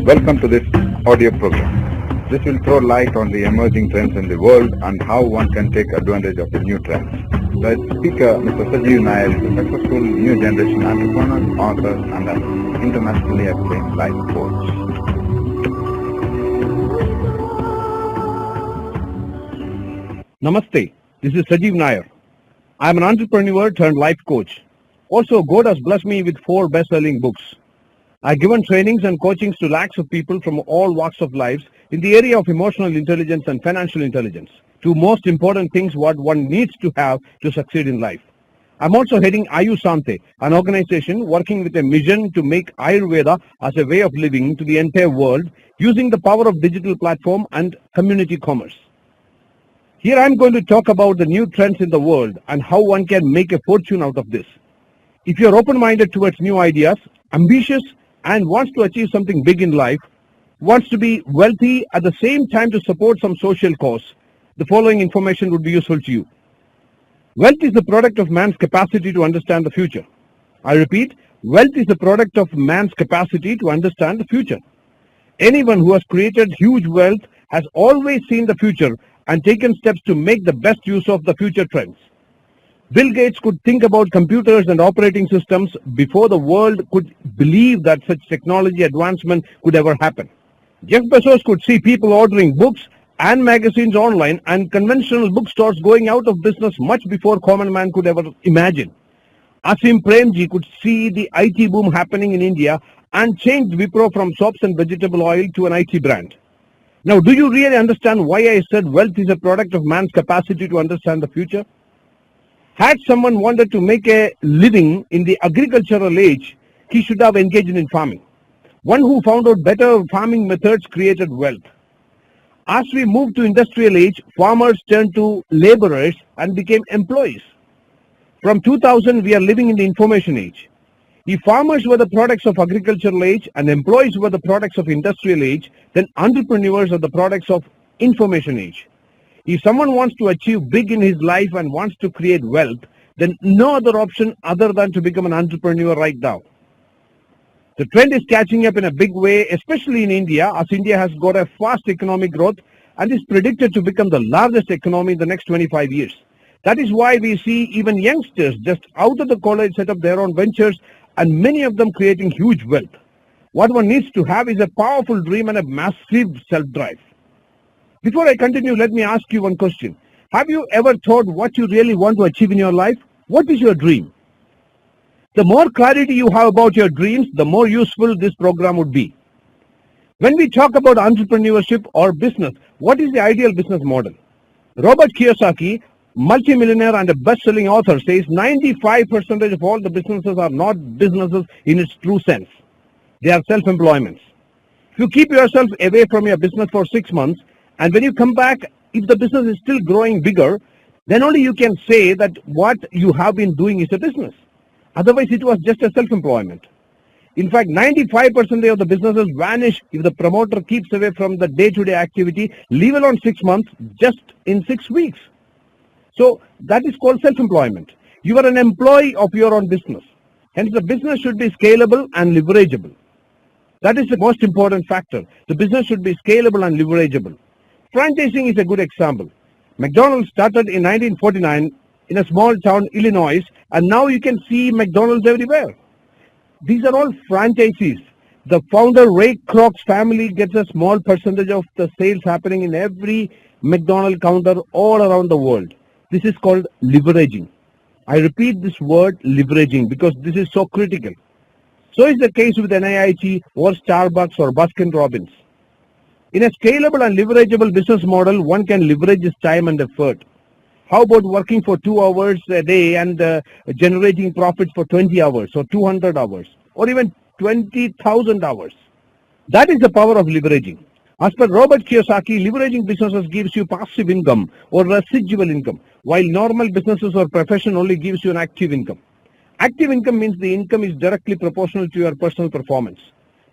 Welcome to this audio program. This will throw light on the emerging trends in the world and how one can take advantage of the new trends. The speaker, Mr. Sajeev Nair, is a successful new generation entrepreneur, author, and an internationally acclaimed life coach. Namaste. This is Sajeev Nair. I am an entrepreneur turned life coach. Also, God has blessed me with 4 best-selling books. I've given trainings and coachings to lakhs of people from all walks of life in the area of emotional intelligence and financial intelligence, 2 most important things what one needs to have to succeed in life. I'm also heading Ayusante, an organization working with a mission to make Ayurveda as a way of living to the entire world using the power of digital platform and community commerce. Here I'm going to talk about the new trends in the world and how one can make a fortune out of this. If you're open-minded towards new ideas, ambitious, and wants to achieve something big in life, wants to be wealthy at the same time to support some social cause, the following information would be useful to you. Wealth is the product of man's capacity to understand the future. I repeat, wealth is the product of man's capacity to understand the future. Anyone who has created huge wealth has always seen the future and taken steps to make the best use of the future trends. Bill Gates could think about computers and operating systems before the world could believe that such technology advancement could ever happen. Jeff Bezos could see people ordering books and magazines online and conventional bookstores going out of business much before common man could ever imagine. Asim Premji could see the IT boom happening in India and changed Wipro from soaps and vegetable oil to an IT brand. Now, do you really understand why I said wealth is a product of man's capacity to understand the future? Had someone wanted to make a living in the agricultural age, he should have engaged in farming. One who found out better farming methods created wealth. As we moved to industrial age, farmers turned to laborers and became employees. From 2000, we are living in the information age. If farmers were the products of agricultural age and employees were the products of industrial age, then entrepreneurs are the products of information age. If someone wants to achieve big in his life and wants to create wealth, then no other option other than to become an entrepreneur right now. The trend is catching up in a big way, especially in India, as India has got a fast economic growth and is predicted to become the largest economy in the next 25 years. That is why we see even youngsters just out of the college set up their own ventures and many of them creating huge wealth. What one needs to have is a powerful dream and a massive self-drive. Before I continue, let me ask you one question. Have you ever thought what you really want to achieve in your life? What is your dream? The more clarity you have about your dreams, the more useful this program would be. When we talk about entrepreneurship or business, what is the ideal business model? Robert Kiyosaki, multimillionaire and a best-selling author, says 95% of all the businesses are not businesses in its true sense. They are self-employments. If you keep yourself away from your business for 6 months, and when you come back, if the business is still growing bigger, then only you can say that what you have been doing is a business. Otherwise, it was just a self-employment. In fact, 95% of the businesses vanish if the promoter keeps away from the day-to-day activity, leave alone 6 months, just in 6 weeks. So that is called self-employment. You are an employee of your own business. Hence, the business should be scalable and leverageable. That is the most important factor. The business should be scalable and leverageable. Franchising is a good example. McDonald's started in 1949 in a small town, Illinois, and now you can see McDonald's everywhere. These are all franchisees. The founder, Ray Kroc's family, gets a small percentage of the sales happening in every McDonald's counter all around the world. This is called leveraging. I repeat this word, leveraging, because this is so critical. So is the case with NIIT or Starbucks or Baskin Robbins. In a scalable and leverageable business model, one can leverage his time and effort. How about working for 2 hours a day and generating profits for 20 hours or 200 hours or even 20,000 hours? That is the power of leveraging. As per Robert Kiyosaki, leveraging businesses gives you passive income or residual income, while normal businesses or profession only gives you an active income. Active income means the income is directly proportional to your personal performance.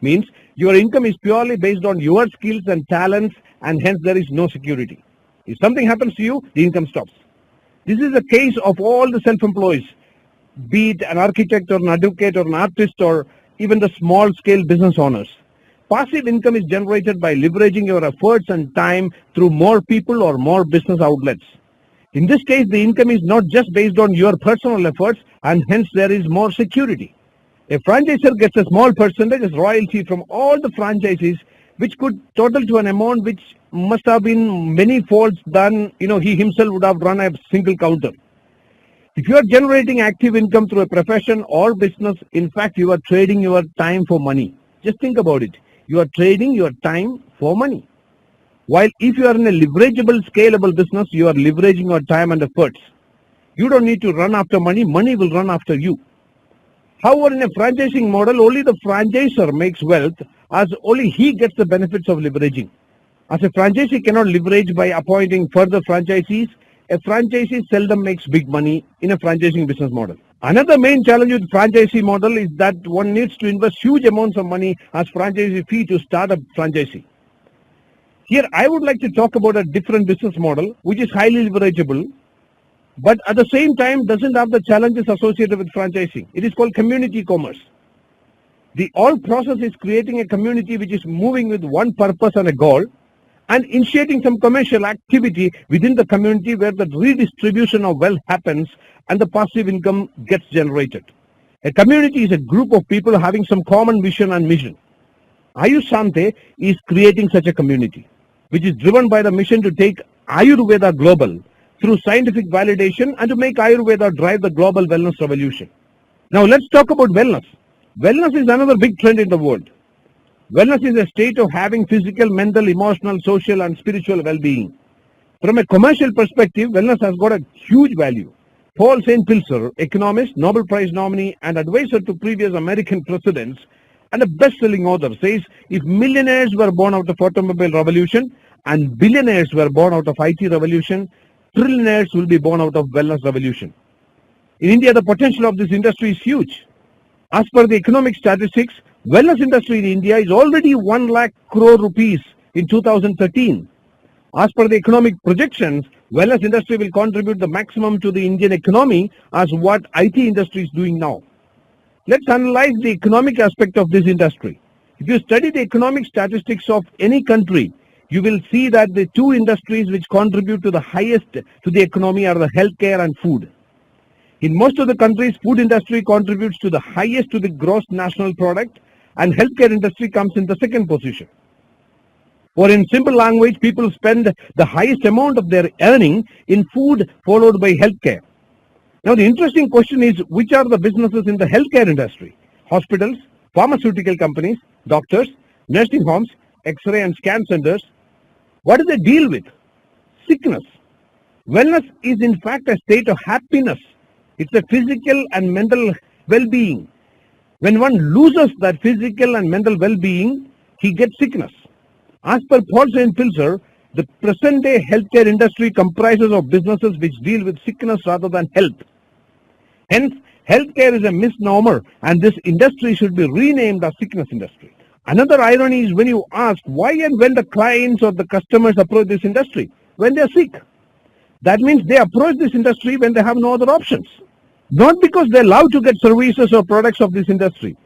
Means your income is purely based on your skills and talents, and hence there is no security. If something happens to you, the income stops. This is the case of all the self-employees, be it an architect or an advocate or an artist or even the small-scale business owners. Passive income is generated by leveraging your efforts and time through more people or more business outlets. In this case, the income is not just based on your personal efforts, and hence there is more security. A franchisor gets a small percentage as royalty from all the franchisees, which could total to an amount which must have been many folds than he himself would have run a single counter. If you are generating active income through a profession or business, in fact, you are trading your time for money. Just think about it. You are trading your time for money. While if you are in a leverageable, scalable business, you are leveraging your time and efforts. You don't need to run after money. Money will run after you. However, in a franchising model, only the franchisor makes wealth, as only he gets the benefits of leveraging. As a franchisee cannot leverage by appointing further franchisees, a franchisee seldom makes big money in a franchising business model. Another main challenge with franchisee model is that one needs to invest huge amounts of money as franchisee fee to start a franchisee. Here, I would like to talk about a different business model which is highly leverageable, but at the same time doesn't have the challenges associated with franchising. It is called community commerce. The whole process is creating a community which is moving with one purpose and a goal, and initiating some commercial activity within the community where the redistribution of wealth happens and the passive income gets generated. A community is a group of people having some common vision and mission. Ayush Sante is creating such a community, which is driven by the mission to take Ayurveda global through scientific validation and to make Ayurveda drive the global wellness revolution. Now let's talk about wellness. Wellness is another big trend in the world. Wellness is a state of having physical, mental, emotional, social and spiritual well-being. From a commercial perspective, wellness has got a huge value. Paul St. Pilzer, economist, Nobel Prize nominee and advisor to previous American presidents and a best-selling author, says if millionaires were born out of automobile revolution and billionaires were born out of IT revolution, trillionaires will be born out of wellness revolution. In India, the potential of this industry is huge. As per the economic statistics, wellness industry in India is already 1 lakh crore rupees in 2013. As per the economic projections, wellness industry will contribute the maximum to the Indian economy as what IT industry is doing now. Let's analyze the economic aspect of this industry. If you study the economic statistics of any country, you will see that the two industries which contribute to the highest to the economy are the healthcare and food. In most of the countries, food industry contributes to the highest to the gross national product, and healthcare industry comes in the second position. Or in simple language, people spend the highest amount of their earning in food, followed by healthcare. Now the interesting question is, which are the businesses in the healthcare industry? Hospitals, pharmaceutical companies, doctors, nursing homes, X-ray and scan centers. What do they deal with? Sickness. Wellness is in fact a state of happiness. It's a physical and mental well-being. When one loses that physical and mental well-being, he gets sickness. As per Paul St. Pilzer, the present-day healthcare industry comprises of businesses which deal with sickness rather than health. Hence, healthcare is a misnomer and this industry should be renamed as sickness industry. Another irony is when you ask why and when the clients or the customers approach this industry, when they are sick. That means they approach this industry when they have no other options. Not because they love to get services or products of this industry.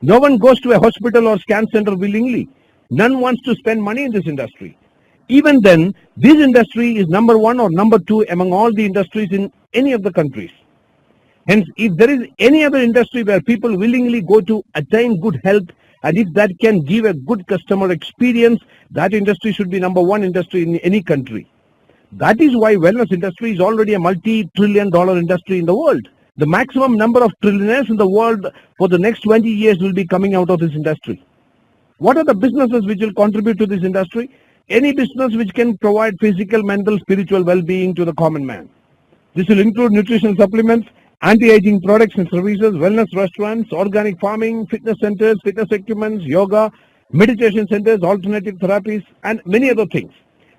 No one goes to a hospital or scan center willingly. None wants to spend money in this industry. Even then, this industry is number one or number two among all the industries in any of the countries. Hence, if there is any other industry where people willingly go to attain good health, and if that can give a good customer experience, that industry should be number one industry in any country. That is why wellness industry is already a multi-trillion-dollar industry in the world. The maximum number of trillionaires in the world for the next 20 years will be coming out of this industry. What are the businesses which will contribute to this industry? Any business which can provide physical, mental, spiritual well-being to the common man. This will include nutritional supplements, anti-aging products and services, wellness restaurants, organic farming, fitness centers, fitness equipments, yoga, meditation centers, alternative therapies, and many other things.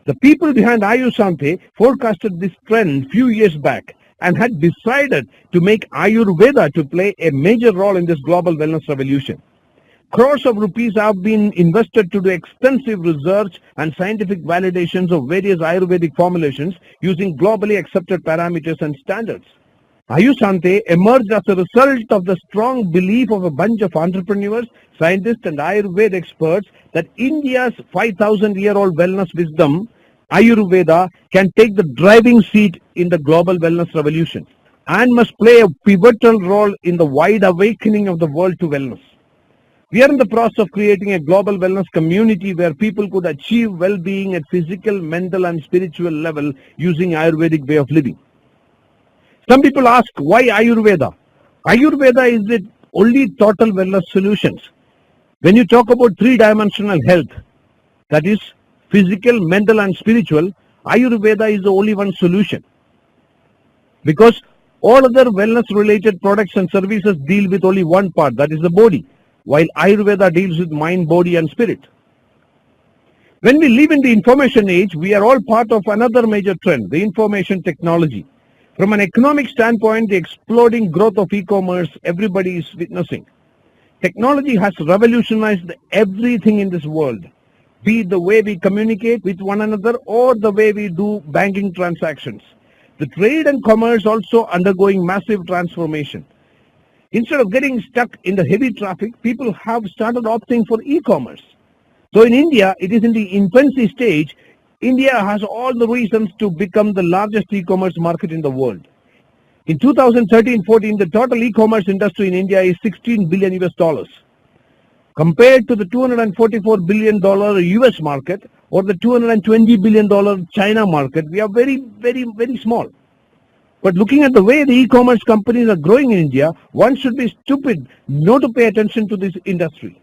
The people behind Ayush Sante forecasted this trend few years back and had decided to make Ayurveda to play a major role in this global wellness revolution. Crores of rupees have been invested to do extensive research and scientific validations of various Ayurvedic formulations using globally accepted parameters and standards. Ayushante emerged as a result of the strong belief of a bunch of entrepreneurs, scientists and Ayurveda experts that India's 5,000-year-old wellness wisdom, Ayurveda, can take the driving seat in the global wellness revolution and must play a pivotal role in the wide awakening of the world to wellness. We are in the process of creating a global wellness community where people could achieve well-being at physical, mental and spiritual level using Ayurvedic way of living. Some people ask, why Ayurveda? Ayurveda is the only total wellness solutions. When you talk about three-dimensional health, that is physical, mental and spiritual, Ayurveda is the only one solution. Because all other wellness-related products and services deal with only one part, that is the body, while Ayurveda deals with mind, body and spirit. When we live in the information age, we are all part of another major trend, the information technology. From an economic standpoint, the exploding growth of e-commerce everybody is witnessing. Technology has revolutionized everything in this world, be it the way we communicate with one another or the way we do banking transactions. The trade and commerce also undergoing massive transformation. Instead of getting stuck in the heavy traffic, people have started opting for e-commerce. So in India, it is in the infancy stage. India has all the reasons to become the largest e-commerce market in the world. In 2013-14, the total e-commerce industry in India is $16 billion US. Compared to the $244 billion US market or the $220 billion China market, we are very, very, very small. But looking at the way the e-commerce companies are growing in India, one should be stupid not to pay attention to this industry.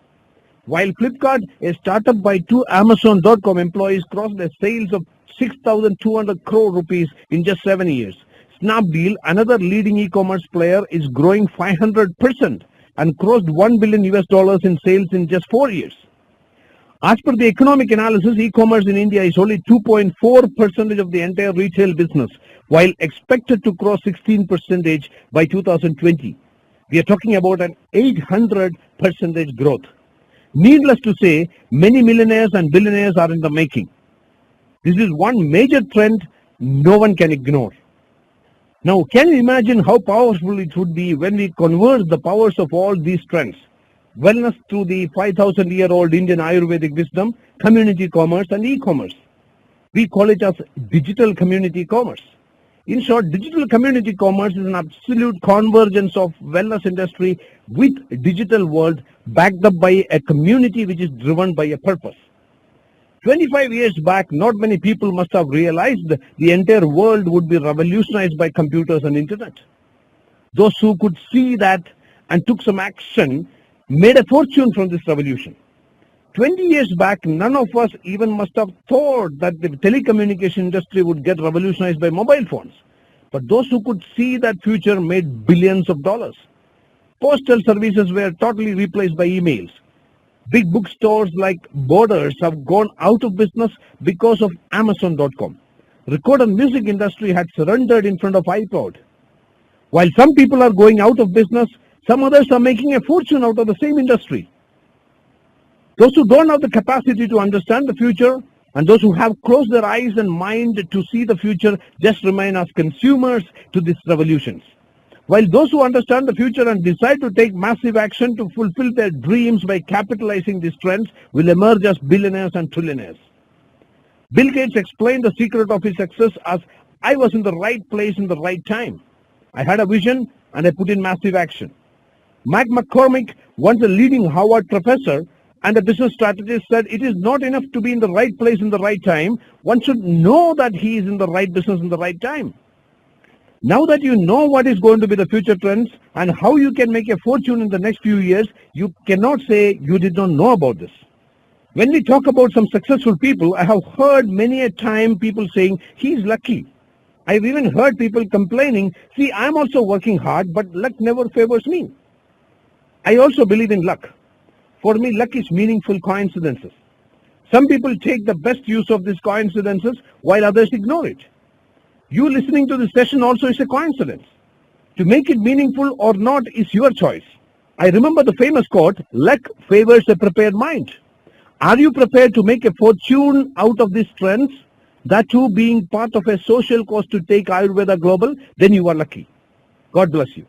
While Flipkart, a startup by two Amazon.com employees, crossed the sales of 6,200 crore rupees in just 7 years. Snapdeal, another leading e-commerce player, is growing 500% and crossed $1 billion US in sales in just 4 years. As per the economic analysis, e-commerce in India is only 2.4% of the entire retail business, while expected to cross 16% by 2020. We are talking about an 800% growth. Needless to say, many millionaires and billionaires are in the making. This is one major trend no one can ignore. Now, can you imagine how powerful it would be when we converge the powers of all these trends? Wellness through the 5,000-year-old Indian Ayurvedic wisdom, community commerce and e-commerce. We call it as digital community commerce. In short, digital community commerce is an absolute convergence of wellness industry with digital world backed up by a community which is driven by a purpose. 25 years back, not many people must have realized the entire world would be revolutionized by computers and internet. Those who could see that and took some action made a fortune from this revolution. 20 years back, none of us even must have thought that the telecommunication industry would get revolutionized by mobile phones. But those who could see that future made billions of dollars. Postal services were totally replaced by emails. Big bookstores like Borders have gone out of business because of Amazon.com. Record and music industry had surrendered in front of iCloud. While some people are going out of business, some others are making a fortune out of the same industry. Those who don't have the capacity to understand the future and those who have closed their eyes and mind to see the future just remain as consumers to these revolutions. While those who understand the future and decide to take massive action to fulfill their dreams by capitalizing these trends will emerge as billionaires and trillionaires. Bill Gates explained the secret of his success as, I was in the right place in the right time. I had a vision and I put in massive action. Mike McCormick, once a leading Harvard professor and a business strategist, said it is not enough to be in the right place in the right time. One should know that he is in the right business in the right time. Now that you know what is going to be the future trends and how you can make a fortune in the next few years, you cannot say you did not know about this. When we talk about some successful people, I have heard many a time people saying, he's lucky. I've even heard people complaining, see, I'm also working hard, but luck never favors me. I also believe in luck. For me, luck is meaningful coincidences. Some people take the best use of these coincidences while others ignore it. You listening to this session also is a coincidence. To make it meaningful or not is your choice. I remember the famous quote, luck favors a prepared mind. Are you prepared to make a fortune out of these trends? That too being part of a social cause to take Ayurveda global, then you are lucky. God bless you.